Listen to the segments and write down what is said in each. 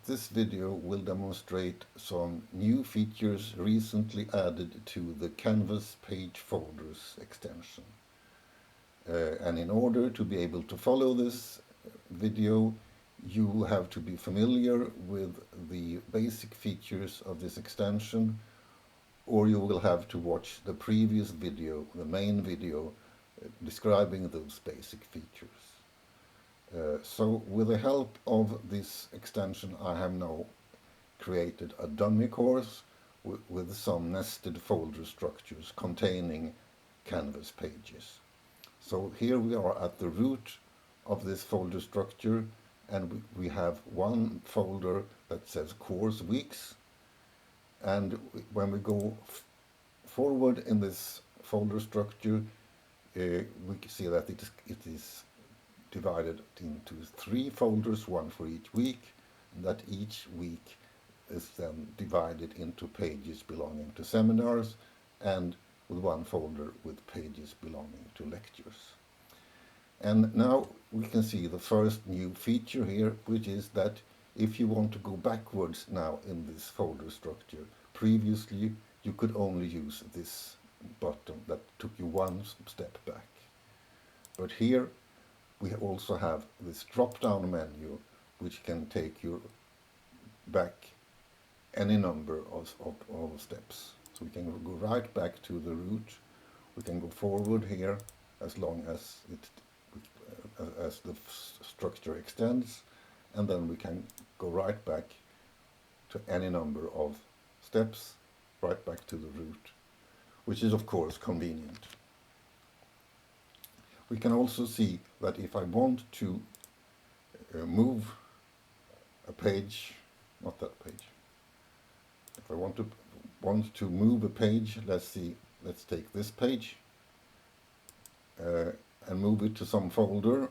This video will demonstrate some new features recently added to the Canvas Page Folders extension. And in order to be able to follow this video, you have to be familiar with the basic features of this extension, or you will have to watch the previous video, the main video, describing those basic features. So with the help of this extension, I have now created a dummy course with some nested folder structures containing Canvas pages. So here we are at the root of this folder structure, and we have one folder that says course weeks, and when we go forward in this folder structure, we can see that it is divided into 3 folders, one for each week, and that each week is then divided into pages belonging to seminars, and with one folder with pages belonging to lectures. And now we can see the first new feature here, which is that if you want to go backwards now in this folder structure, previously you could only use this button that took you one step back. But here we also have this drop-down menu, which can take you back any number of steps. So we can go right back to the root. We can go forward here as long as the structure extends, and then we can go right back to any number of steps, right back to the root, which is of course convenient. We can also see that if I want to move a page, not that page, if I want to move a page, let's take this page and move it to some folder.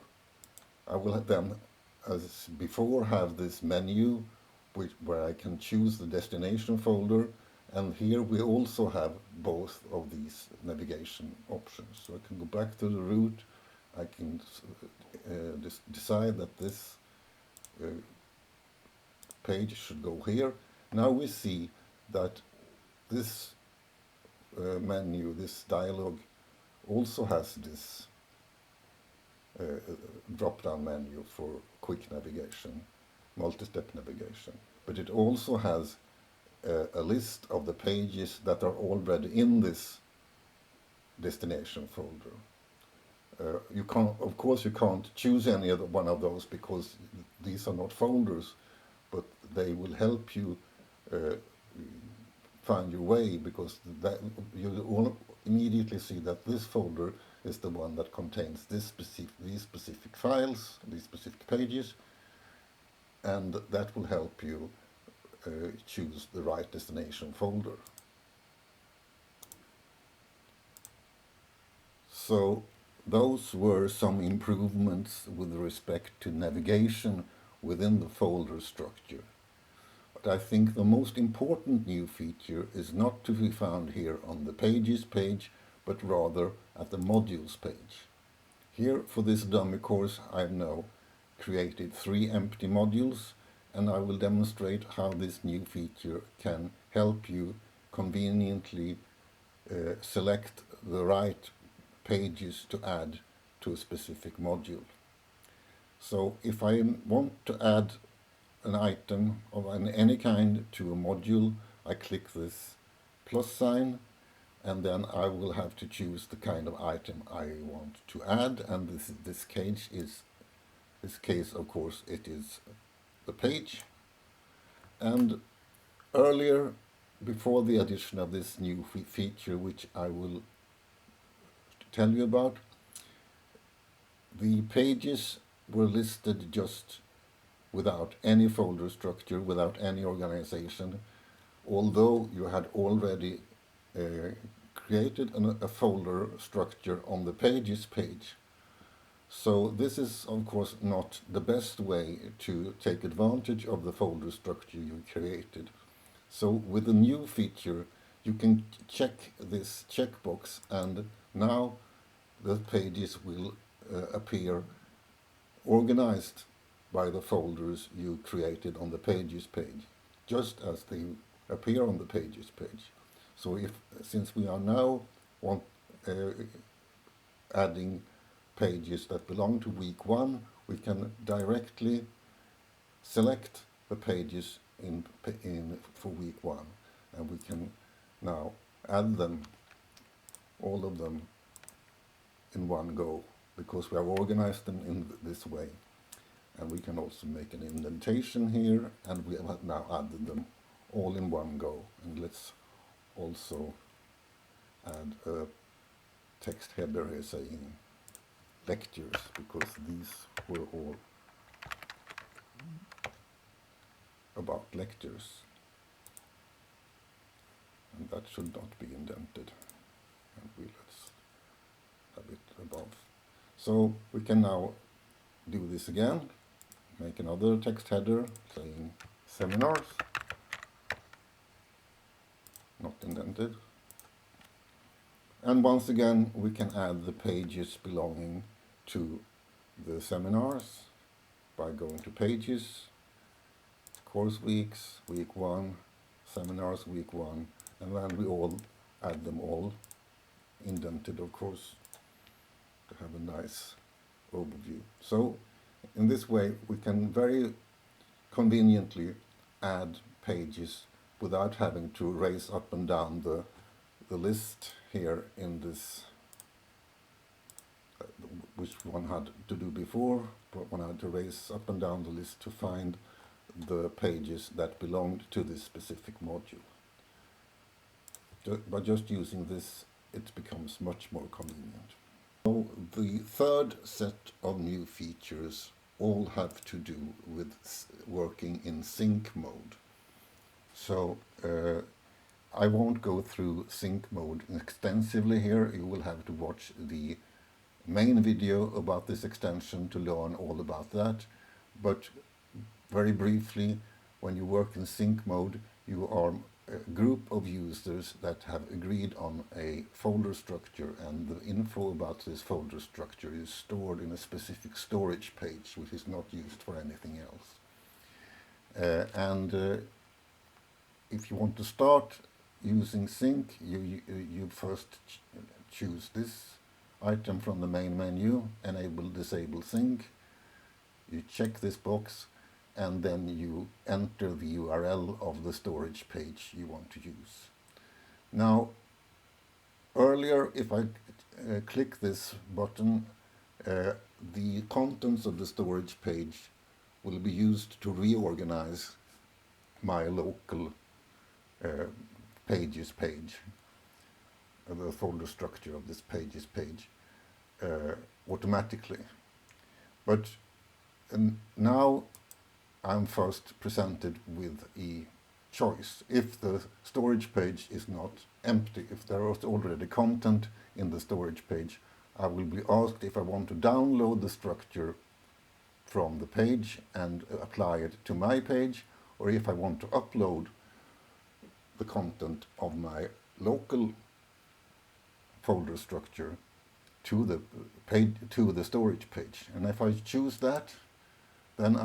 I will then, as before, have this menu where I can choose the destination folder, and here we also have both of these navigation options. So I can go back to the root, I can decide that this page should go here. Now we see that this menu, this dialog, also has this drop-down menu for quick navigation, multi-step navigation. But it also has a list of the pages that are already in this destination folder. Of course you can't choose any one of those because these are not folders, but they will help you find your way, because you will immediately see that this folder is the one that contains these specific files, these specific pages, and that will help you choose the right destination folder. So those were some improvements with respect to navigation within the folder structure. But I think the most important new feature is not to be found here on the Pages page, but rather at the Modules page. Here, for this dummy course, I've now created 3 empty modules, and I will demonstrate how this new feature can help you conveniently select the right pages to add to a specific module. So if I want to add an item of any kind to a module, I click this plus sign, and then I will have to choose the kind of item I want to add, and this case of course it is the page. And earlier, before the addition of this new feature, which I will tell you about, the pages were listed just without any folder structure, without any organization, although you had already created a folder structure on the Pages page. So this is of course not the best way to take advantage of the folder structure you created. So with the new feature you can check this checkbox, and now the pages will appear organized by the folders you created on the Pages page, just as they appear on the Pages page. So since we are now adding pages that belong to week 1, we can directly select the pages for week 1, and we can now add them, all of them, in one go, because we have organized them in this way. And we can also make an indentation here, and we have now added them all in one go. And let's also add a text header here saying lectures, because these were all about lectures, and that should not be indented, and let's have it above. So we can now do this again, make another text header saying seminars, not indented, and once again we can add the pages belonging to the seminars by going to Pages, Course Weeks, Week 1, Seminars, Week 1, and then we all add them all, indented of course, to have a nice overview. So in this way we can very conveniently add pages without having to raise up and down the list here in this, which one had to do before, but one had to raise up and down the list to find the pages that belonged to this specific module. By just using this, it becomes much more convenient. So the third set of new features all have to do with working in sync mode. So I won't go through sync mode extensively here. You will have to watch the main video about this extension to learn all about that. But very briefly, when you work in sync mode, you are a group of users that have agreed on a folder structure, and the info about this folder structure is stored in a specific storage page, which is not used for anything else. If you want to start using sync, you first choose this item from the main menu, enable disable sync. You check this box, and then you enter the URL of the storage page you want to use. Now, earlier, if I click this button, the contents of the storage page will be used to reorganize my local Pages page, the folder structure of this Pages page, automatically. But now I'm first presented with a choice. If the storage page is not empty, if there is already content in the storage page, I will be asked if I want to download the structure from the page and apply it to my page, or if I want to upload the content of my local folder structure to the storage page. And if I choose that, then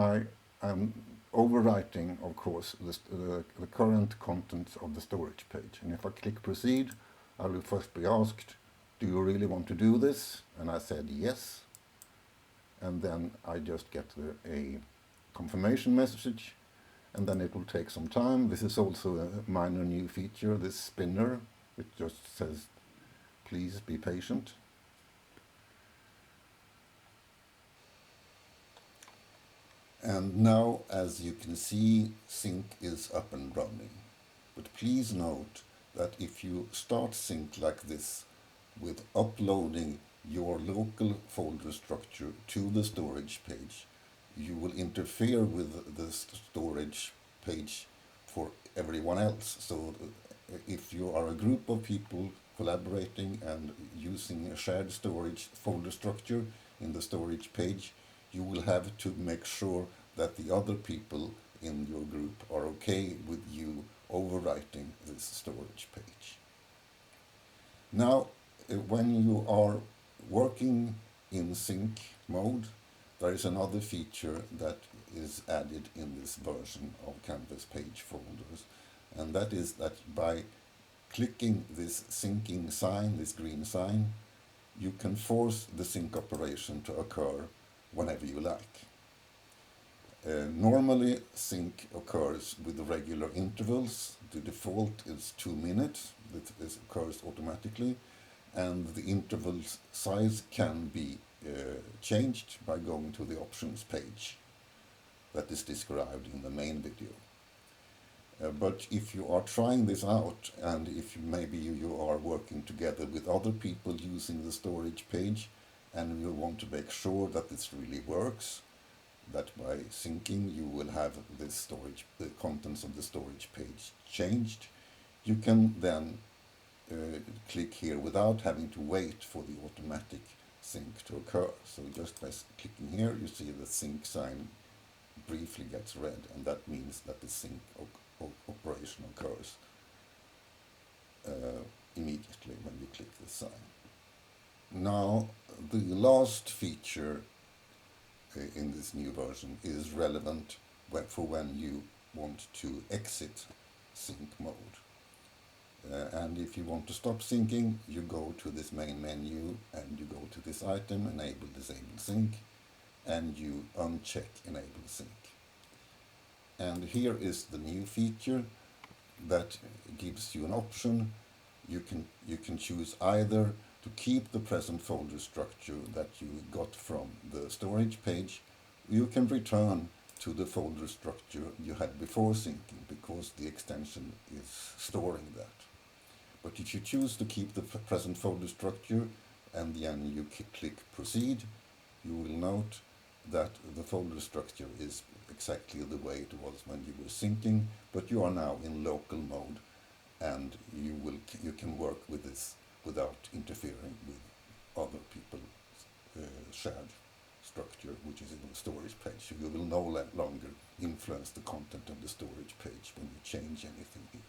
I'm overwriting, of course, the current contents of the storage page. And if I click proceed, I will first be asked, do you really want to do this? And I said yes. And then I just get a confirmation message, and then it will take some time. This is also a minor new feature, this spinner, which just says, please be patient. And now, as you can see, sync is up and running. But please note that if you start sync like this, with uploading your local folder structure to the storage page, you will interfere with the storage page for everyone else. So if you are a group of people collaborating and using a shared storage folder structure in the storage page, you will have to make sure that the other people in your group are okay with you overwriting this storage page. Now, when you are working in sync mode, there is another feature that is added in this version of Canvas page folders, and that is that by clicking this syncing sign, this green sign, you can force the sync operation to occur whenever you like. Normally, sync occurs with regular intervals. The default is 2 minutes. This occurs automatically, and the interval size can be changed by going to the options page that is described in the main video. But if you are trying this out, and if maybe you are working together with other people using the storage page, and you want to make sure that this really works, that by syncing you will have the contents of the storage page changed, you can then click here without having to wait for the automatic sync to occur. So just by clicking here, you see the sync sign briefly gets red, and that means that the sync operation occurs immediately when you click the sign. Now, the last feature in this new version is relevant for when you want to exit sync mode. And if you want to stop syncing, you go to this main menu and you go to this item, Enable Disable Sync, and you uncheck Enable Sync. And here is the new feature that gives you an option. You can choose either to keep the present folder structure that you got from the storage page. You can return to the folder structure you had before syncing, because the extension is storing that. But if you choose to keep the present folder structure and then you click Proceed, you will note that the folder structure is exactly the way it was when you were syncing, but you are now in local mode, and you can work with this without interfering with other people's shared structure, which is in the storage page. So you will no longer influence the content of the storage page when you change anything here.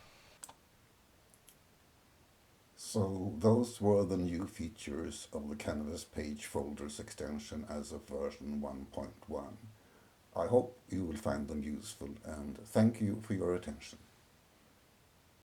So those were the new features of the Canvas page folders extension as of version 1.1. I hope you will find them useful, and thank you for your attention.